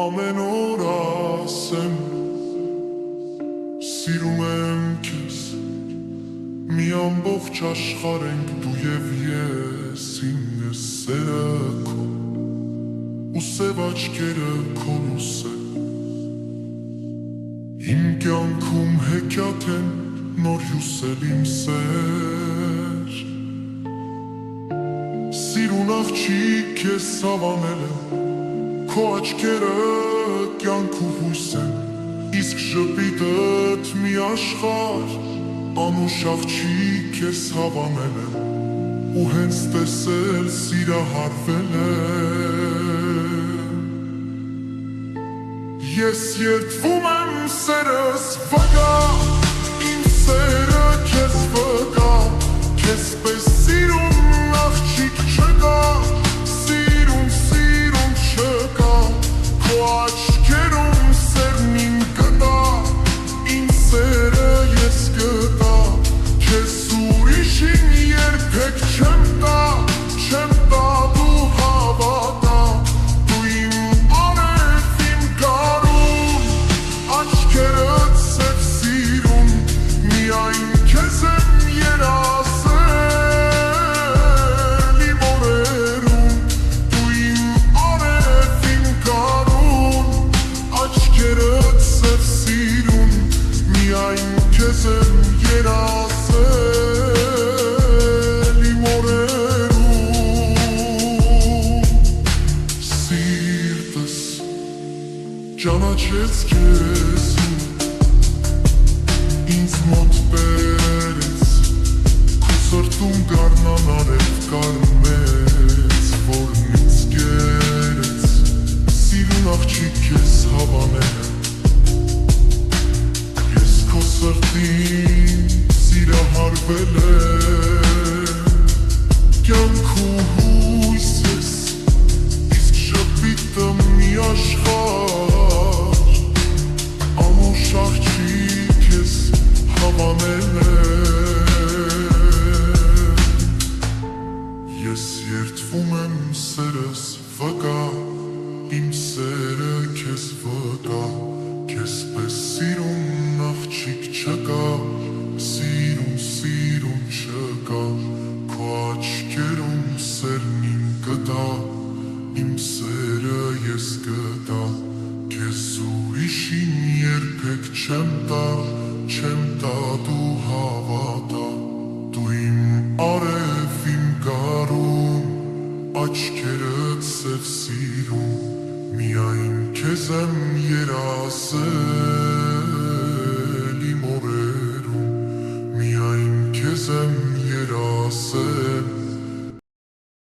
ամեն օր ասեմ, սիրում եմ քեզ, մի ամբողջ աշխարհ ենք դու և ես, իմ սերը քո ու սև աչքերը քո լույսը, իմ կյանքում հեքիաթ են նոր հյուսել իմ սեր, սիրուն աղջիկ քեզ հավանել եմ, քո աչքերը կյանքու հույս են, իսկ ժպիտդ մի աշխարհ, անուշ աղջիկ քեզ հավանել եմ, ու հենց տեսել սիրահարվել եմ, ես երդվում եմ սերս վկա, իմ սերը քեզ վկա, քեզ պես սիրուն աղջիկ չկա, աչքերում սերն իմ կտա, իմ սերը ես կտա, քեզ ուրիշին երբեք չեմ տա, չեմ տա դու հավատա, դու իմ արև իմ գարուն, աչքերդ սև սիրուն, միայն քեզ եմ երասել իմ օրերում, դու իմ արև իմ գարուն, աչքերդ սև սիրուն, միայն քեզ եմ երասել իմ օրերում, սիրտս ճանաչեց քեզ, ինձ մոտ բերեց, քո սրտում գարնան արև կարմեց, որ ինձ կերեց, սիրուն աղջիկ քեզ հավանել եմ, ես քո սրտին սիրահարվել եմ, կյանքու հույս ես, իսկ ժպիտը մի աշխարհ, անուշ աղջիկ քեզ հավանել եմ, ես երդվում եմ սերս վկա, իմ սերը քեզ վկա, քեզ պես սիրուն աղջիկ չկա, սիրուն չկա, քո աչքերում սերն իմ կտա, իմ սերը ես կտա, քեզ ուրիշին երբեք չեմ տա, չեմ տա դու հավատա, դու իմ արև իմ գարուն, աչքերդ սև սիրուն, միայն քեզ եմ երասել իմ օրերում, միայն քեզ եմ երասել